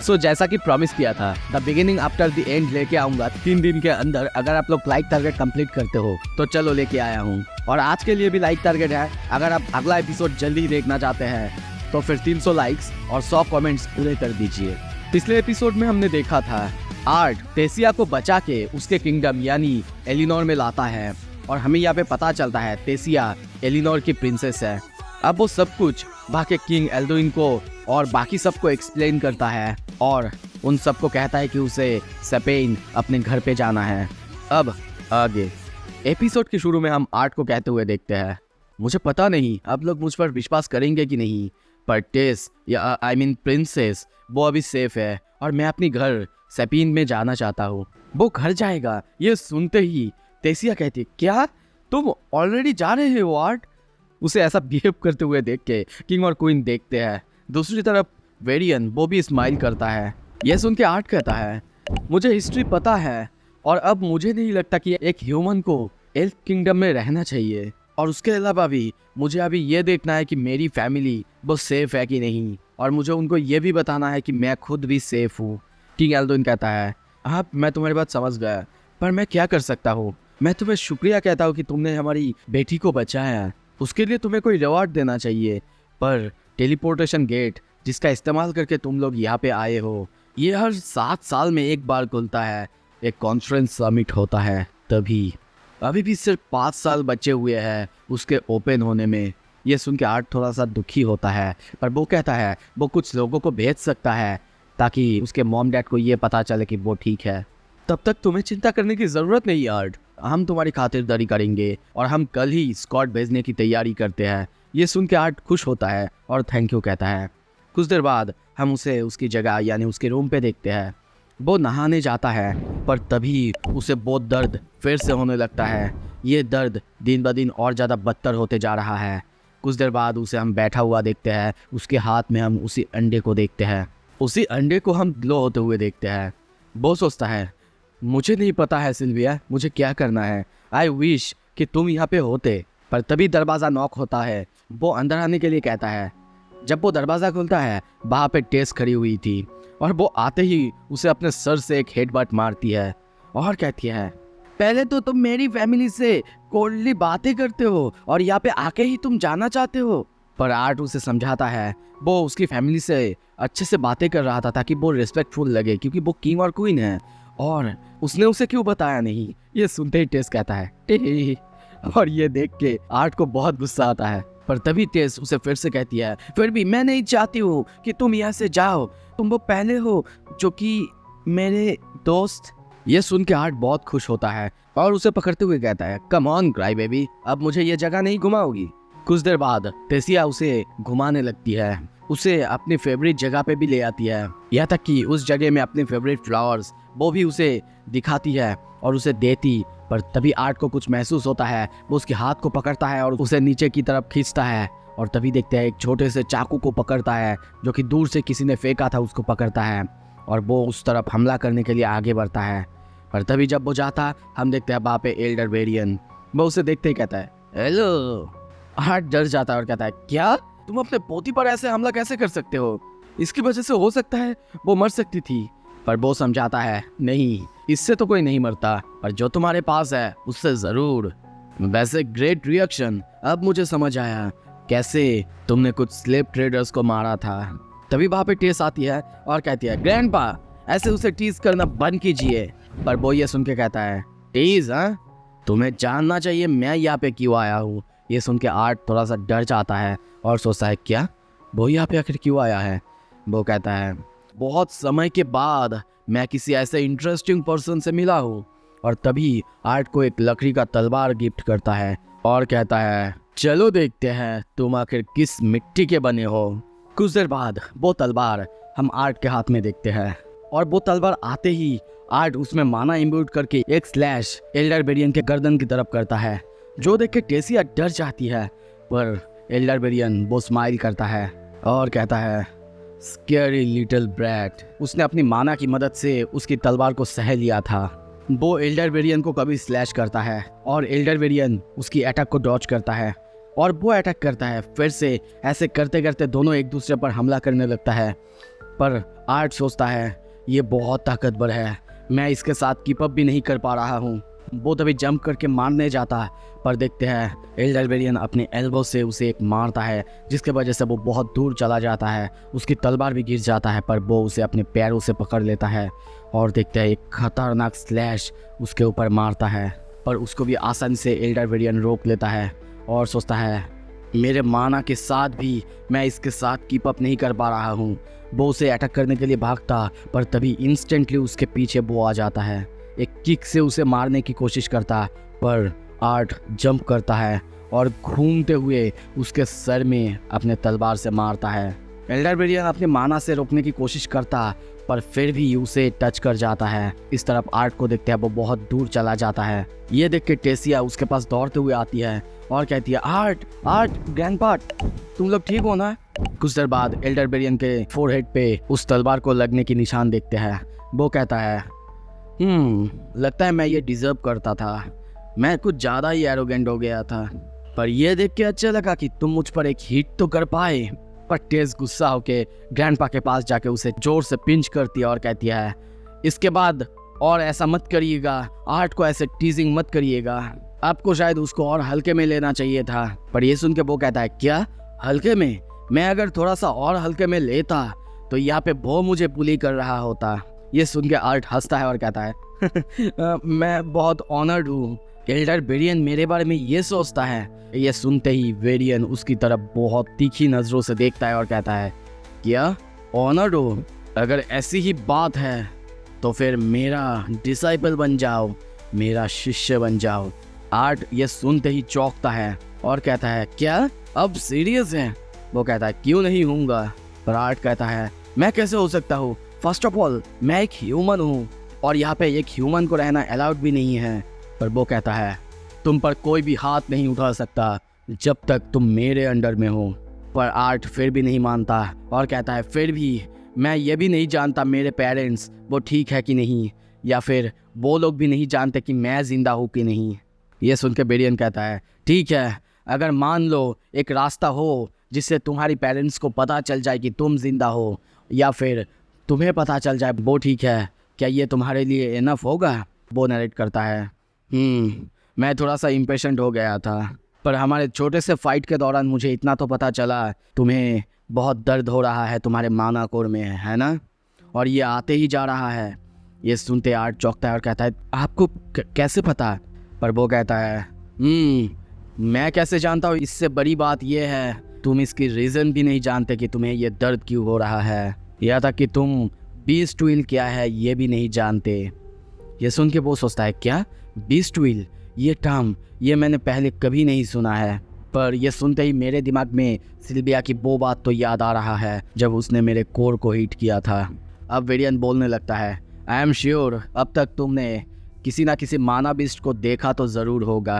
जैसा कि प्रॉमिस किया था, the beginning after the end लेके आऊंगा 3 दिन के अंदर। अगर आप लोग लाइक टारगेट कंप्लीट करते हो तो चलो लेके आया हूँ। और आज के लिए भी लाइक टारगेट है। अगर आप अगला एपिसोड जल्दी देखना चाहते हैं तो फिर 300 लाइक्स और 100 कमेंट्स पूरे कर दीजिए। पिछले एपिसोड में हमने देखा था आर्ट टेसिया को बचा के उसके किंगडम यानी एलिनोर में लाता है और हमें यहाँ पे पता चलता है टेसिया एलिनोर की प्रिंसेस है। अब वो सब कुछ बाकी किंग एल्डुइन को और बाकी सबको एक्सप्लेन करता है और उन सबको कहता है कि उसे स्पेन अपने घर पे जाना है। अब आगे एपिसोड के शुरू में हम आर्ट को कहते हुए देखते हैं, मुझे पता नहीं आप लोग मुझ पर विश्वास करेंगे कि नहीं, पर टेस या प्रिंसेस वो अभी सेफ है और मैं अपनी घर स्पेन में जाना चाहता हूँ। वो घर जाएगा। ये सुनते ही टेसिया कहती है, क्या तुम ऑलरेडी जा रहे हो आर्ट? उसे ऐसा बिहेव करते हुए देख के किंग और क्वीन देखते हैं। दूसरी तरफ वेरियन वो भी स्माइल करता है। यह सुन के आर्ट कहता है, मुझे हिस्ट्री पता है और अब मुझे नहीं लगता कि एक ह्यूमन को एल्फ किंगडम में रहना चाहिए। और उसके अलावा भी मुझे अभी ये देखना है कि मेरी फैमिली वो सेफ है कि नहीं, और मुझे उनको ये भी बताना है कि मैं खुद भी सेफ हूँ। किंग एल्डुइन कहता है, हाँ मैं तुम्हारी बात समझ गया, पर मैं क्या कर सकता हूँ? मैं तुम्हें शुक्रिया कहता हूँ कि तुमने हमारी बेटी को बचाया। उसके लिए तुम्हें कोई रिवॉर्ड देना चाहिए, पर टेलीपोर्टेशन गेट जिसका इस्तेमाल करके तुम लोग यहाँ पे आए हो, ये हर 7 साल में एक बार खुलता है। एक कॉन्फ्रेंस समिट होता है तभी। अभी भी सिर्फ 5 साल बचे हुए हैं उसके ओपन होने में। ये सुन के आर्ट थोड़ा सा दुखी होता है, पर वो कहता है वो कुछ लोगों को भेज सकता है ताकि उसके मॉम डैड को ये पता चले कि वो ठीक है। तब तक तुम्हें चिंता करने की ज़रूरत नहीं आर्ट, हम तुम्हारी खातिरदारी करेंगे और हम कल ही स्कॉट भेजने की तैयारी करते हैं। ये सुन के आर्ट खुश होता है और थैंक यू कहता है। कुछ देर बाद हम उसे उसकी जगह यानी उसके रूम पे देखते हैं। वो नहाने जाता है, पर तभी उसे बहुत दर्द फिर से होने लगता है। ये दर्द दिन ब दिन और ज़्यादा बदतर होते जा रहा है। कुछ देर बाद उसे हम बैठा हुआ देखते हैं। उसके हाथ में हम उसी अंडे को देखते हैं। उसी अंडे को हम ग्लो होते हुए देखते हैं। वो सोचता है, मुझे नहीं पता है सिल्विया मुझे क्या करना है। आई विश कि तुम यहाँ पे होते। पर तभी दरवाज़ा नॉक होता है। वो अंदर आने के लिए कहता है। जब वो दरवाज़ा खुलता है, वहाँ पे टेस खड़ी हुई थी और वो आते ही उसे अपने सर से एक हेडबट मारती है और कहती है, पहले तो तुम मेरी फैमिली से कोल्डली बातें करते हो और यहाँ पे आके ही तुम जाना चाहते हो। पर आर्ट उसे समझाता है वो उसकी फैमिली से अच्छे से बातें कर रहा था ताकि वो रिस्पेक्टफुल लगे, क्योंकि वो किंग और क्वीन है और उसने उसे क्यों बताया नहीं। ये सुनते ही टेस कहता है टे, और ये देख के आर्ट को बहुत गुस्सा आता है। पर तभी टेस उसे फिर से कहती है, फिर भी मैं नहीं चाहती हूँ कि तुम यहाँ से जाओ। तुम वो पहले हो जो कि मेरे दोस्त। ये सुन के आर्ट बहुत खुश होता है और उसे पकड़ते हुए कहता है, कम ऑन क्राई बेबी, अब मुझे ये जगह नहीं घुमाओगी। कुछ देर बाद टेसिया उसे घुमाने लगती है। उसे अपनी फेवरेट जगह पे भी ले आती है, यहाँ तक कि उस जगह में अपने फेवरेट फ्लावर्स वो भी उसे दिखाती है और उसे देती। पर तभी आर्ट को कुछ महसूस होता है। वो उसके हाथ को पकड़ता है और उसे नीचे की तरफ खींचता है और तभी देखते हैं एक छोटे से चाकू को पकड़ता है जो कि दूर से किसी ने फेंका था, उसको पकड़ता है और वो उस तरफ हमला करने के लिए आगे बढ़ता है। पर तभी जब वो जाता, हम देखते हैं वहाँ पे एल्डर वेरियन। वो उसे देखते ही कहता है, हेलो। आर्ट डर जाता है और कहता है, क्या तुम अपने पोती पर ऐसे हमला कैसे कर सकते हो? इसकी वजह से हो सकता है वो मर सकती थी। पर वो समझाता है, नहीं, इससे तो कोई नहीं मरता, पर जो तुम्हारे पास है उससे जरूर। वैसे ग्रेट रिएक्शन, अब मुझे समझ आया कैसे तुमने कुछ स्लेव ट्रेडर्स को मारा था। तभी वहाँ पे टेस आती है और कहती है, ग्रैंडपा ऐसे उसे टीज करना बंद कीजिए। पर वो ये सुन के कहता है, टीज? हाँ, तुम्हें जानना चाहिए मैं यहाँ पे क्यों आया हूँ। ये सुन के आर्ट थोड़ा सा डर जाता है और सोचता है, क्या वो यहाँ पे आखिर क्यों आया है। वो कहता है, बहुत समय के बाद मैं किसी ऐसे इंटरेस्टिंग पर्सन से मिला हूँ। और तभी आर्ट को एक लकड़ी का तलवार गिफ्ट करता है और कहता है, चलो देखते हैं तुम आखिर किस मिट्टी के बने हो। कुछ देर बाद वो तलवार हम आर्ट के हाथ में देखते हैं और वो तलवार आते ही आर्ट उसमें माना इम्ब्यूट करके एक स्लैश एल्डर वेरियन के गर्दन की तरफ करता है, जो देख के टेसिया डर जाती है। पर एल्डर वेरियन वो स्माइल करता है और कहता है, स्कैरी लिटिल ब्रैट। उसने अपनी माना की मदद से उसकी तलवार को सह लिया था। वो एल्डर वेरियन को कभी स्लैश करता है और एल्डर वेरियन उसकी अटैक को डॉज करता है और वो अटैक करता है फिर से। ऐसे करते करते दोनों एक दूसरे पर हमला करने लगता है। पर आर्ट सोचता है ये बहुत ताकतवर है, मैं इसके साथ कीप अप भी नहीं कर पा रहा हूँ। वो तभी जंप करके मारने जाता है, पर देखते हैं एल्डरबेरियन अपने एल्बो से उसे एक मारता है, जिसके वजह से वो बहुत दूर चला जाता है। उसकी तलवार भी गिर जाता है, पर वो उसे अपने पैरों से पकड़ लेता है और देखते हैं एक खतरनाक स्लैश उसके ऊपर मारता है, पर उसको भी आसानी से एल्डरबेरियन रोक लेता है और सोचता है मेरे माना के साथ भी मैं इसके साथ कीप अप नहीं कर पा रहा हूँ। वो उसे अटैक करने के लिए भागता, पर तभी इंस्टेंटली उसके पीछे वो आ जाता है। एक किक से उसे मारने की कोशिश करता, पर आर्ट जंप करता है और घूमते हुए उसके सर में अपने तलवार से मारता है। एल्डरबेरियन अपने माना से रोकने की कोशिश करता, पर फिर भी उसे टच कर जाता है। इस तरफ आर्ट को देखते हैं वो बहुत दूर चला जाता है। ये देख के टेसिया उसके पास दौड़ते हुए आती है और कहती है आर्ट आर्ट ग्रैंडपा, तुम लोग ठीक हो ना? कुछ देर बाद एल्डरबेरियन के फोरहेड पे उस तलवार को लगने की निशान देखते हैं। वो कहता है लगता है मैं ये डिजर्व करता था, मैं कुछ ज़्यादा ही एरोगेंट हो गया था, पर ये देख के अच्छा लगा कि तुम मुझ पर एक हिट तो कर पाए। पर टेस गुस्सा होके ग्रैंडपा के पास जाके उसे जोर से पिंच करती है और कहती है इसके बाद और ऐसा मत करिएगा, आर्ट को ऐसे टीजिंग मत करिएगा, आपको शायद उसको और हल्के में लेना चाहिए था। पर ये सुन के वो कहता है क्या हल्के में? मैं अगर थोड़ा सा और हल्के में लेता तो यहाँ पे वो मुझे बुली कर रहा होता। ये सुन के आर्ट हंसता है और कहता है मैं बहुत ऑनर्ड हूँ, एल्डरबेरियन मेरे बारे में ये सोचता है। ये सुनते ही वेरियन उसकी तरफ बहुत तीखी नज़रों से देखता है और कहता है क्या ऑनर्ड हो? अगर ऐसी ही बात है तो फिर मेरा डिसाइपल बन जाओ, मेरा शिष्य बन जाओ। आर्ट ये सुनते ही चौंकता है और कहता है क्या अब सीरियस है? वो कहता है क्यों नहीं होऊंगा। पर आर्ट कहता है मैं कैसे हो सकता हूँ? फर्स्ट ऑफ ऑल मैं एक ह्यूमन हूँ और यहाँ पे एक ह्यूमन को रहना अलाउड भी नहीं है। पर वो कहता है तुम पर कोई भी हाथ नहीं उठा सकता जब तक तुम मेरे अंडर में हो। पर आर्ट फिर भी नहीं मानता और कहता है फिर भी मैं ये भी नहीं जानता मेरे पेरेंट्स वो ठीक है कि नहीं, या फिर वो लोग भी नहीं जानते कि मैं ज़िंदा हूँ कि नहीं। ये सुन के बेरियन कहता है ठीक है, अगर मान लो एक रास्ता हो जिससे तुम्हारी पेरेंट्स को पता चल जाए कि तुम जिंदा हो या फिर तुम्हें पता चल जाए वो ठीक है, क्या ये तुम्हारे लिए इनफ होगा? वो नरेट करता है मैं थोड़ा सा इम्पेशेंट हो गया था, पर हमारे छोटे से फाइट के दौरान मुझे इतना तो पता चला तुम्हें बहुत दर्द हो रहा है तुम्हारे माना कोर में, है ना? और ये आते ही जा रहा है। ये सुनते आर्ट चौंकता है और कहता है आपको कैसे पता? पर वो कहता है मैं कैसे जानता हूँ? इससे बड़ी बात यह है तुम इसकी रीज़न भी नहीं जानते कि तुम्हें ये दर्द क्यों हो रहा है, या तक कि तुम बीस्ट व्हील क्या है ये भी नहीं जानते। ये सुन के वो सोचता है क्या बीस्ट व्हील, ये टर्म ये मैंने पहले कभी नहीं सुना है। पर यह सुनते ही मेरे दिमाग में सिल्विया की वो बात तो याद आ रहा है जब उसने मेरे कोर को हिट किया था। अब वेरियन बोलने लगता है आई एम श्योर अब तक तुमने किसी ना किसी माना बीस्ट को देखा तो ज़रूर होगा,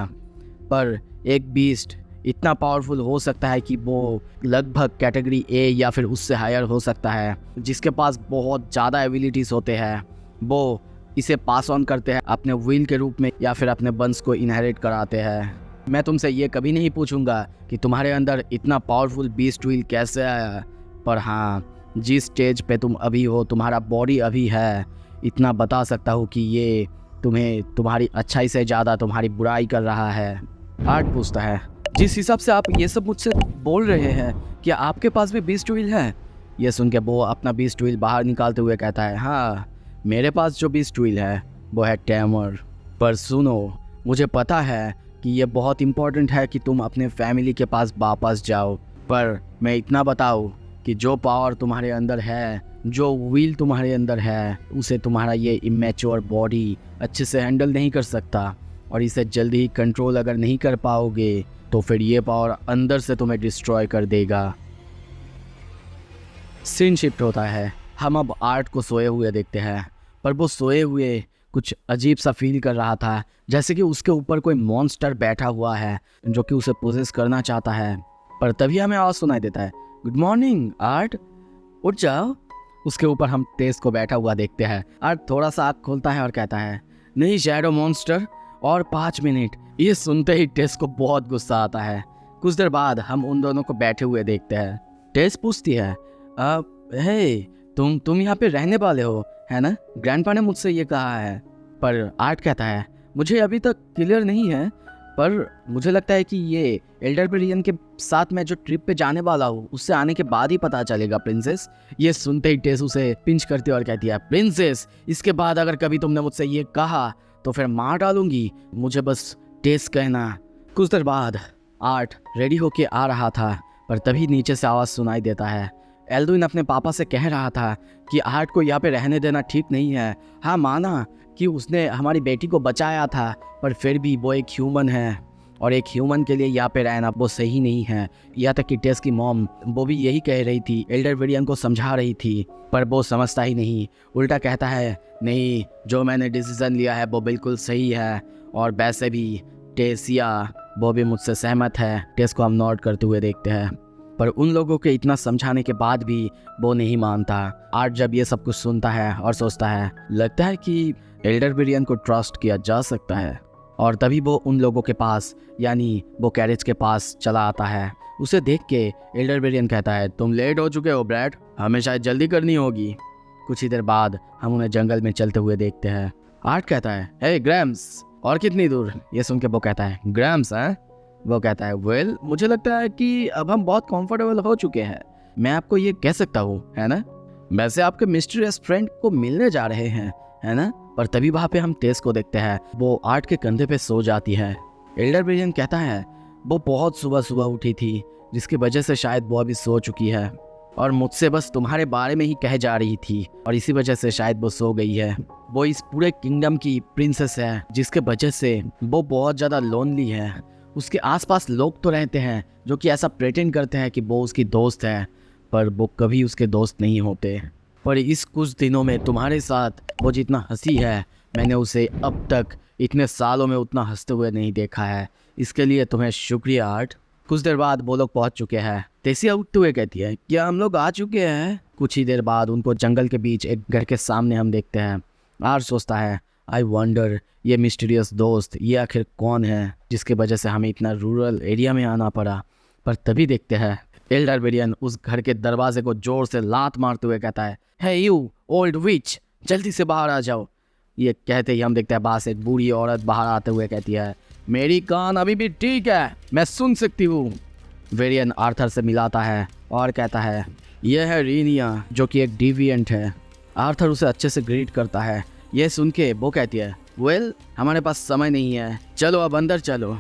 पर एक बीस्ट इतना पावरफुल हो सकता है कि वो लगभग कैटेगरी ए या फिर उससे हायर हो सकता है, जिसके पास बहुत ज़्यादा एबिलिटीज़ होते हैं। वो इसे पास ऑन करते हैं अपने व्हील के रूप में या फिर अपने वंश को इनहेरिट कराते हैं। मैं तुमसे ये कभी नहीं पूछूंगा कि तुम्हारे अंदर इतना पावरफुल बीस्ट व्हील कैसे आया, पर हाँ जिस स्टेज पे तुम अभी हो, तुम्हारा बॉडी अभी है, इतना बता सकता हूँ कि ये तुम्हें तुम्हारी अच्छाई से ज़्यादा तुम्हारी बुराई कर रहा है। आर्ट पूछता है जिस हिसाब से आप ये सब मुझसे बोल रहे हैं क्या आपके पास भी बीस्ट व्हील है? ये सुन के वो अपना बीस्ट व्हील बाहर निकालते हुए कहता है हाँ मेरे पास जो बीस्ट व्हील है वो है टैमर। पर सुनो मुझे पता है कि ये बहुत इम्पोर्टेंट है कि तुम अपने फैमिली के पास वापस जाओ, पर मैं इतना बताऊँ कि जो पावर तुम्हारे अंदर है, जो व्हील तुम्हारे अंदर है, उसे तुम्हारा ये इमेच्योर बॉडी अच्छे से हैंडल नहीं कर सकता, और इसे जल्दी ही कंट्रोल अगर नहीं कर पाओगे तो फिर ये पावर अंदर से तुम्हें डिस्ट्रॉय कर देगा। सीन शिफ्ट होता है, हम अब आर्ट को सोए हुए देखते हैं, पर वो सोए हुए कुछ अजीब सा फील कर रहा था, जैसे कि उसके ऊपर कोई मॉन्स्टर बैठा हुआ है जो कि उसे पोजेस करना चाहता है। पर तभी हमें आवाज़ सुनाई देता है गुड मॉर्निंग आर्ट, उठ जाओ। उसके ऊपर हम टेस को बैठा हुआ देखते हैं। आर्ट थोड़ा सा आँख खोलता है और कहता है नहीं शैडो मॉन्स्टर, और 5 मिनट। ये सुनते ही टेस को बहुत गुस्सा आता है। कुछ देर बाद हम उन दोनों को बैठे हुए देखते हैं। टेस पूछती है हे तुम यहाँ पे रहने वाले हो, है ना? ग्रैंडपा ने मुझसे ये कहा है। पर आर्ट कहता है, मुझे अभी तक क्लियर नहीं है, पर मुझे लगता है कि ये एल्डरबेरियन के साथ मैं जो ट्रिप पे जाने वाला हूँ उससे आने के बाद ही पता चलेगा प्रिंसेस। ये सुनते ही टेस उसे पिंच करती है और कहती है, प्रिंसेस, इसके बाद अगर कभी तुमने मुझसे ये कहा तो फिर मार डालूंगी, मुझे बस टेस कहना। कुछ देर बाद आर्ट रेडी होके आ रहा था, पर तभी नीचे से आवाज़ सुनाई देता है। एल्डुइन अपने पापा से कह रहा था कि आर्ट को यहाँ पे रहने देना ठीक नहीं है। हाँ, माना कि उसने हमारी बेटी को बचाया था, पर फिर भी वो एक ह्यूमन है और एक ह्यूमन के लिए यहाँ पे रहना वो सही नहीं है। यहाँ तक कि टेस की मॉम वो भी यही कह रही थी, एल्डरबेरियन को समझा रही थी, पर वो समझता ही नहीं। उल्टा कहता है, नहीं, जो मैंने डिसीजन लिया है वो बिल्कुल सही है, और वैसे भी टेसिया वो भी मुझसे सहमत है। टेस को हम नोट करते हुए देखते हैं, पर उन लोगों के इतना समझाने के बाद भी वो नहीं मानता। आर्ट जब ये सब कुछ सुनता है और सोचता है, लगता है कि एल्डरबेरियन को ट्रस्ट किया जा सकता है, और तभी वो उन लोगों के पास यानी वो कैरेज के पास चला आता है। उसे देख के एल्डरबेरियन कहता है, तुम लेट हो चुके हो ब्रैड, हमें शायद जल्दी करनी होगी। कुछ ही देर बाद हम उन्हें जंगल में चलते हुए देखते हैं। आर्ट कहता है, हे ग्रैम्स, और कितनी दूर? ये सुन के वो कहता है, ग्रैम्स हैं? वो कहता है, वेल, मुझे लगता है कि अब हम बहुत कंफर्टेबल हो चुके हैं, मैं आपको ये कह सकता हूँ, है ना? वैसे आपके मिस्टीरियस फ्रेंड को मिलने जा रहे हैं, है ना? पर तभी वहाँ पे हम टेस को देखते हैं, वो आर्ट के कंधे पे सो जाती है। एल्डरबेरियन कहता है, वो बहुत सुबह सुबह उठी थी, जिसकी वजह से शायद वो अभी सो चुकी है, और मुझसे बस तुम्हारे बारे में ही कह जा रही थी, और इसी वजह से शायद वो सो गई है। वो इस पूरे किंगडम की प्रिंसेस है, जिसके वजह से वो बहुत ज़्यादा लोनली है। उसके आसपास लोग तो रहते हैं जो कि ऐसा प्रेटेंड करते हैं कि वो उसकी दोस्त है, पर वो कभी उसके दोस्त नहीं होते। पर इस कुछ दिनों में तुम्हारे साथ वो जितना हंसी है, मैंने उसे अब तक इतने सालों में उतना हंसते हुए नहीं देखा है। इसके लिए तुम्हें शुक्रिया आर्ट। कुछ देर बाद वो लोग पहुंच चुके हैं। टेसिया उठते हुए कहती है, क्या हम लोग आ चुके हैं? कुछ ही देर बाद उनको जंगल के बीच एक घर के सामने हम देखते हैं। आर्ट सोचता है, आई वंडर, ये मिस्टीरियस दोस्त ये आखिर कौन है जिसकी वजह से हमें इतना रूरल एरिया में आना पड़ा। पर तभी देखते हैं एल्डरबेरियन उस घर के दरवाजे को जोर से लात मारते हुए कहता है, हे यू ओल्ड विच, जल्दी से बाहर आ जाओ। ये कहते ही हम देखते हैं बाहर से एक बूढ़ी औरत बाहर आते हुए कहती है, मेरी कान अभी भी ठीक है, मैं सुन सकती हूँ। वेरियन आर्थर से मिलाता है और कहता है, यह है रीनिया, जो कि एक डिविएंट है। आर्थर उसे अच्छे से ग्रीट करता है। यह सुन के वो कहती है, वेल, हमारे पास समय नहीं है, चलो अब अंदर चलो।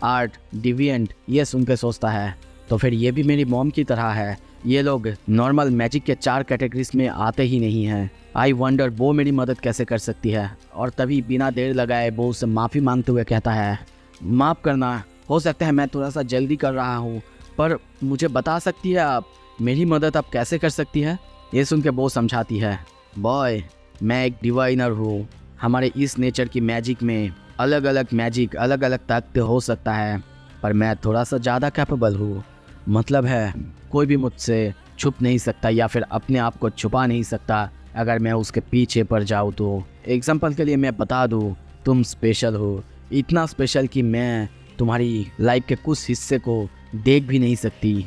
आर्ट डिविएंट ये सुन के सोचता है, तो फिर ये भी मेरी मॉम की तरह है, ये लोग नॉर्मल मैजिक के 4 कैटेगरीज में आते ही नहीं हैं। आई वंडर वो मेरी मदद कैसे कर सकती है। और तभी बिना देर लगाए वो उससे माफ़ी मांगते हुए कहता है, माफ़ करना, हो सकता है मैं थोड़ा सा जल्दी कर रहा हूँ, पर मुझे बता सकती है आप मेरी मदद आप कैसे कर सकती है? ये सुन के वो समझाती है, बॉय, मैं एक डिवाइनर हूँ, हमारे इस नेचर की मैजिक में अलग अलग मैजिक अलग अलग ताकतें हो सकता है, पर मैं थोड़ा सा ज़्यादा कैपेबल हूँ। मतलब है कोई भी मुझसे छुप नहीं सकता या फिर अपने आप को छुपा नहीं सकता अगर मैं उसके पीछे पड़ जाऊँ तो। एग्जाम्पल के लिए मैं बता दूँ, तुम स्पेशल हो, इतना स्पेशल कि मैं तुम्हारी लाइफ के कुछ हिस्से को देख भी नहीं सकती।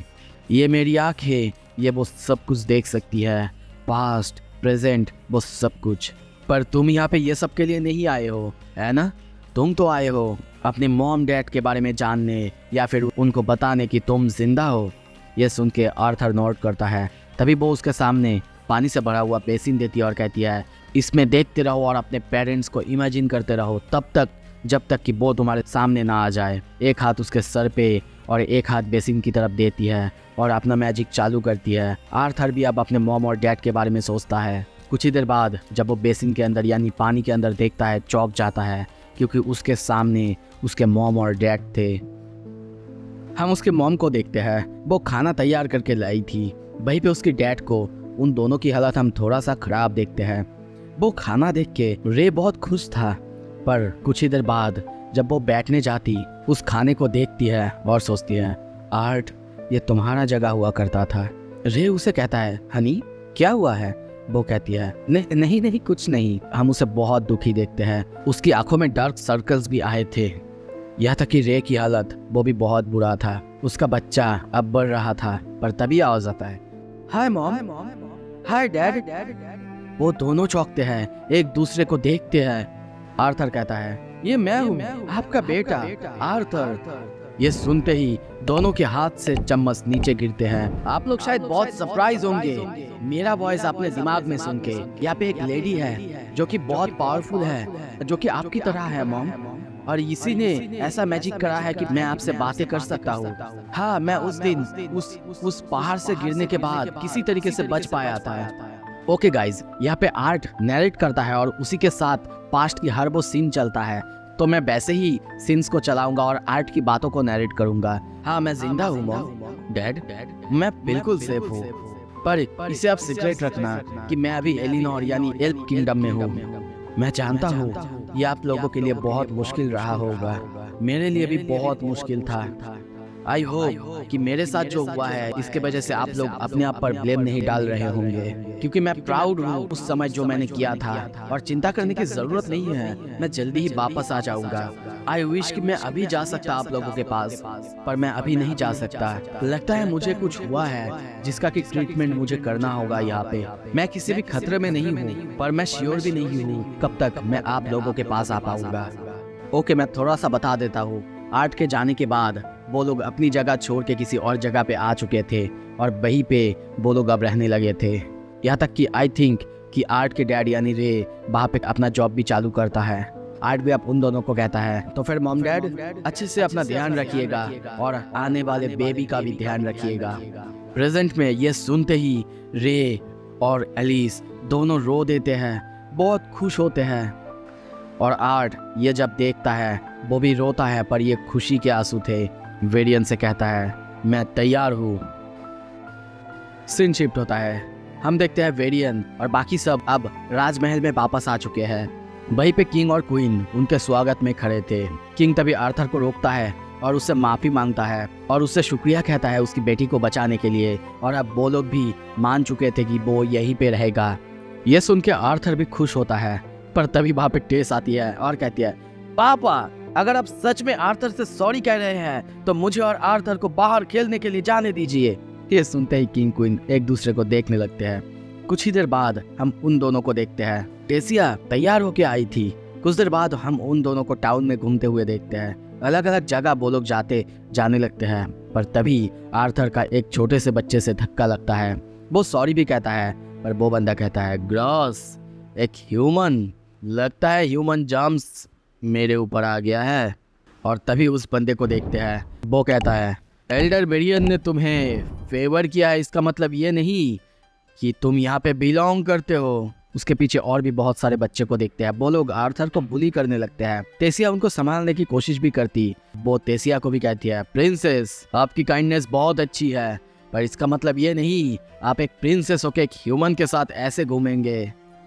ये मेरी आँख है, ये वो सब कुछ देख सकती है, पास्ट प्रेजेंट वो सब कुछ। पर तुम यहाँ पे ये सब के लिए नहीं आए हो, है ना? तुम तो आए हो अपने मॉम डैड के बारे में जानने या फिर उनको बताने कि तुम जिंदा हो। ये सुन के आर्थर नोट करता है। तभी वो उसके सामने पानी से भरा हुआ बेसिन देती है और कहती है, इसमें देखते रहो और अपने पेरेंट्स को इमेजिन करते रहो तब तक जब तक कि वो तुम्हारे सामने ना आ जाए। एक हाथ उसके सर पे और एक हाथ बेसिन की तरफ देती है और अपना मैजिक चालू करती है। आर्थर भी अब अपने मॉम और डैड के बारे में सोचता है। कुछ ही देर बाद जब वो बेसिन के अंदर यानी पानी के अंदर देखता है, चौंक जाता है, क्योंकि उसके सामने उसके मॉम और डैड थे। हम उसके मॉम को देखते हैं, वो खाना तैयार करके लाई थी। वहीं पे उसकी डैड को, उन दोनों की हालत हम थोड़ा सा खराब देखते हैं। वो खाना देख के रे बहुत खुश था, पर कुछ ही देर बाद जब वो बैठने जाती उस खाने को देखती है और सोचती है, आर्ट ये तुम्हारा जगह हुआ करता था। रे उसे कहता है, हनी क्या हुआ है? वो कहती है, नहीं नहीं कुछ नहीं। हम उसे बहुत दुखी देखते हैं, उसकी आंखों में डार्क सर्कल्स भी आए थे। यहाँ तक कि रे की हालत वो भी बहुत बुरा था। उसका बच्चा अब बढ़ रहा था, पर तभी आवाज आता है, हाय मॉम। Hi dad. वो दोनों चौंकते हैं, एक दूसरे को देखते हैं। आर्थर कहता है, ये मैं हूँ, आपका बेटा आर्थर। ये सुनते ही दोनों के हाथ से चम्मच नीचे गिरते हैं। आप लोग शायद बहुत सरप्राइज होंगे मेरा वॉइस अपने दिमाग में सुन के। यहाँ पे एक लेडी है जो कि बहुत पावरफुल है, जो कि आपकी तरह है मॉम, और इसी ने ऐसा मैजिक करा है कि मैं आपसे बातें कर सकता हूँ। हाँ, मैं उस दिन उस पहाड़ से गिरने के बाद किसी तरीके से बच पाया था। ओके गाइज, यहाँ पे आर्ट नैरेट करता है और उसी के साथ पास्ट की हर वो सीन चलता है। तो मैं वैसे ही सीन्स को चलाऊंगा और आर्ट की बातों को नैरेट करूंगा। हाँ, मैं जिंदा हूँ मॉम। डैड, मैं बिल्कुल सेफ हूँ, पर इसे आप सीक्रेट रखना कि मैं अभी एलिनोर यानी एल्फ किंगडम में हूँ। मैं जानता हूँ ये आप लोगों के लिए बहुत मुश्किल रहा होगा, मेरे लिए भी बहुत मुश्किल था। आई होप कि मेरे साथ जो हुआ है इसके वजह से आप लोग अपने आप पर ब्लेम नहीं डाल रहे होंगे, क्योंकि मैं प्राउड हूँ उस समय जो मैंने किया था। और चिंता करने की जरूरत नहीं है, मैं जल्दी ही वापस आ जाऊंगा। आई विश कि मैं अभी जा सकता आप लोगों के पास, पर मैं अभी नहीं जा सकता। लगता है मुझे कुछ हुआ है जिसका कि ट्रीटमेंट मुझे करना होगा यहाँ पे। मैं किसी भी खतरे में नहीं हूँ, पर मैं श्योर भी नहीं हूँ कब तक मैं आप लोगों के पास आ पाऊंगा। ओके, मैं थोड़ा सा बता देता हूँ। आर्ट के जाने के बाद वो लोग अपनी जगह छोड़ के किसी और जगह पे आ चुके थे और वहीं पे वो लोग अब रहने लगे थे। यहाँ तक कि आई थिंक कि आर्ट के डैड यानी रे वहाँ पे अपना जॉब भी चालू करता है। आर्ट भी अब उन दोनों को कहता है, तो फिर मॉम डैड अच्छे से अपना ध्यान रखिएगा और आने वाले बेबी का भी ध्यान रखिएगा। प्रेजेंट में ये सुनते ही रे और एलिस दोनों रो देते हैं, बहुत खुश होते हैं। और आर्ट ये जब देखता है वो भी रोता है, पर ये खुशी के आंसू थे। वेरियन से कहता है, मैं तैयार हूँ। सीन शिफ्ट होता है, हम देखते हैं वेरियन और बाकी सब अब राजमहल में वापस आ चुके हैं। वहीं पे किंग और क्वीन उनके स्वागत में खड़े थे। किंग तभी आर्थर को रोकता है और उससे माफी मांगता है और उससे शुक्रिया कहता है उसकी बेटी को बचाने के लिए। और अब वो लोग भी मान चुके थे कि वो यहीं पे रहेगा। ये सुन के आर्थर भी खुश होता है, पर तभी वहाँ पे टेस आती है और कहती है, पापा अगर आप सच में आर्थर से सॉरी कह रहे हैं तो मुझे और आर्थर को बाहर खेलने के लिए जाने दीजिए। ये सुनते ही किंग क्वीन एक दूसरे को देखने लगते हैं। कुछ ही देर बाद हम उन दोनों को देखते हैं। टेसिया तैयार होके आई थी। कुछ देर बाद हम उन दोनों को टाउन में घूमते हुए देखते हैं। अलग अलग जगह वो लोग जाने लगते हैं, पर तभी आर्थर का एक छोटे से बच्चे से धक्का लगता है। वो सॉरी भी कहता है, पर वो बंदा कहता है, ग्रॉस एक ह्यूमन, लगता है ह्यूमन जम्स मेरे ऊपर आ गया है। और तभी उस बंदे को देखते हैं। वो कहता है, एल्डर वेरियन ने तुम्हें फेवर किया है, इसका मतलब ये नहीं कि तुम यहाँ पे बिलोंग करते हो। उसके पीछे और भी बहुत सारे बच्चे को देखते हैं। वो लोग आर्थर को बुली करने लगते हैं। तेसिया उनको संभालने की कोशिश भी करती। वो तेसिया को भी कहती है, प्रिंसेस आपकी काइंडनेस बहुत अच्छी है, पर इसका मतलब ये नहीं आप एक प्रिंसेस होके एक ह्यूमन के साथ ऐसे घूमेंगे।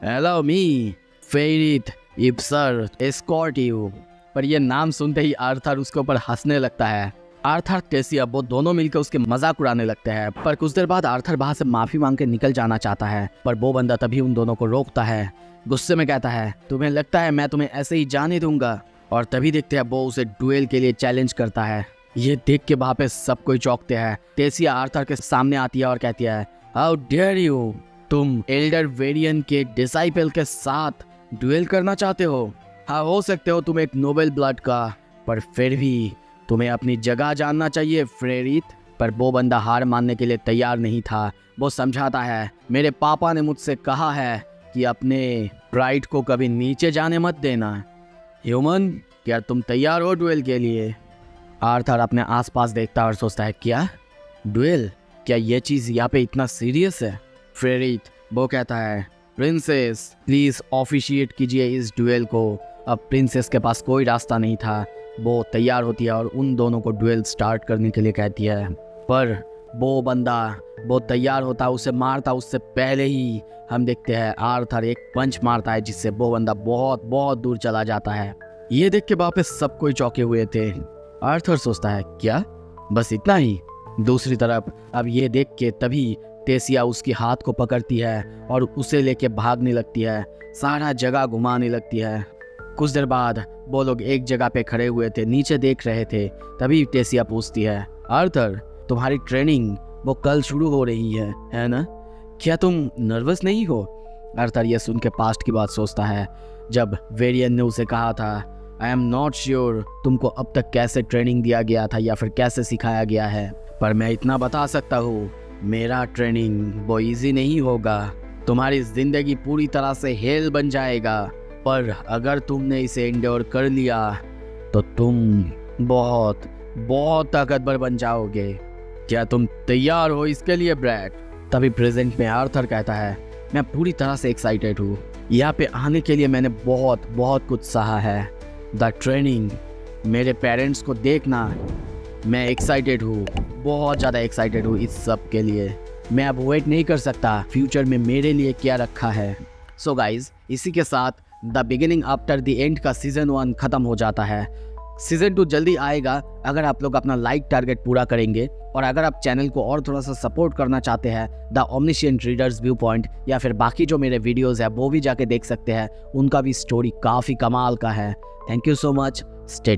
हेलो मी फेरिथ इब्सर एस्कॉर्ट यू। पर ये नाम सुनते ही आर्थर उसके ऊपर हंसने लगता है। आर्थर टेसिया वो दोनों मिलकर उसके मजाक उड़ाने लगते हैं। पर कुछ देर बाद आर्थर वहां से माफी मांग के निकल जाना चाहता है, पर वो बंदा तभी उन दोनों को रोकता है। गुस्से में कहता है, तुम्हें लगता है मैं तुम्हें ऐसे ही जाने दूंगा? और तभी देखते हैं वो उसे डुएल के लिए चैलेंज करता है। ये देख के वहां पे सब कोई चौंकते हैं। टेसिया आर्थर के सामने आती है और कहती है, हाउ डेयर यू, तुम एल्डर वेरियन के डिसाइपल के साथ डुएल करना चाहते हो? हाँ, हो सकते हो तुम एक नोबल ब्लड का, पर फिर भी तुम्हें अपनी जगह जानना चाहिए फ्रेरिथ। पर वो बंदा हार मानने के लिए तैयार नहीं था। वो समझाता है, मेरे पापा ने मुझसे कहा है कि अपने प्राइड को कभी नीचे जाने मत देना। ह्यूमन, क्या तुम तैयार हो डुएल के लिए? आर्थर अपने आसपास देखता और सोचता है, क्या डुएल? क्या ये चीज़ यहाँ पे इतना सीरियस है? फ्रेरिथ वो कहता है, प्रिंसेस प्लीज ऑफिशिएट कीजिए इस डुएल को। अब प्रिंसेस के पास कोई रास्ता नहीं था। वो तैयार होती है और उन दोनों को डुएल स्टार्ट करने के लिए कहती है। पर वो बंदा वो तैयार होता है उसे मारता उससे पहले ही हम देखते हैं आर्थर एक पंच मारता है, जिससे वो बंदा बहुत बहुत दूर चला जाता है। ये देख के वापस सब कोई चौंके हुए थे। आर्थर सोचता है, क्या बस इतना ही? दूसरी तरफ अब ये देख के तभी टेसिया उसकी हाथ को पकड़ती है और उसे लेके भागने लगती है, सारा जगह घुमाने लगती है। कुछ देर बाद वो लोग एक जगह पे खड़े हुए थे, नीचे देख रहे थे। तभी टेसिया पूछती है, आर्थर तुम्हारी ट्रेनिंग वो कल शुरू हो रही है ना? क्या तुम नर्वस नहीं हो? आर्थर ये सुन के पास्ट की बात सोचता है, जब वेरियन ने उसे कहा था, आई एम नॉट श्योर तुमको अब तक कैसे ट्रेनिंग दिया गया था या फिर कैसे सिखाया गया है, पर मैं इतना बता सकता हूँ, मेरा ट्रेनिंग वो ईजी नहीं होगा। तुम्हारी जिंदगी पूरी तरह से हेल बन जाएगा, पर अगर तुमने इसे इंड्योर कर लिया तो तुम बहुत बहुत ताकतवर बन जाओगे। क्या तुम तैयार हो इसके लिए ब्रैड? तभी प्रेजेंट में आर्थर कहता है, मैं पूरी तरह से एक्साइटेड हूँ। यहाँ पे आने के लिए मैंने बहुत बहुत कुछ सहा है। द ट्रेनिंग, मेरे पेरेंट्स को देखना, मैं एक्साइटेड हूँ, बहुत ज़्यादा एक्साइटेड हूँ इस सब के लिए। मैं अब वेट नहीं कर सकता फ्यूचर में मेरे लिए क्या रखा है। सो गाइज, इसी के साथ the beginning after the end का सीज़न 1 ख़त्म हो जाता है। सीज़न 2 जल्दी आएगा अगर आप लोग अपना लाइक टारगेट पूरा करेंगे, और अगर आप चैनल को और थोड़ा सा सपोर्ट करना चाहते हैं द ओमनिशिएंट रीडर्स व्यू पॉइंट या फिर बाकी जो मेरे वीडियोज़ है वो भी जाके देख सकते हैं, उनका भी स्टोरी काफ़ी कमाल का है। Thank you so much. Stay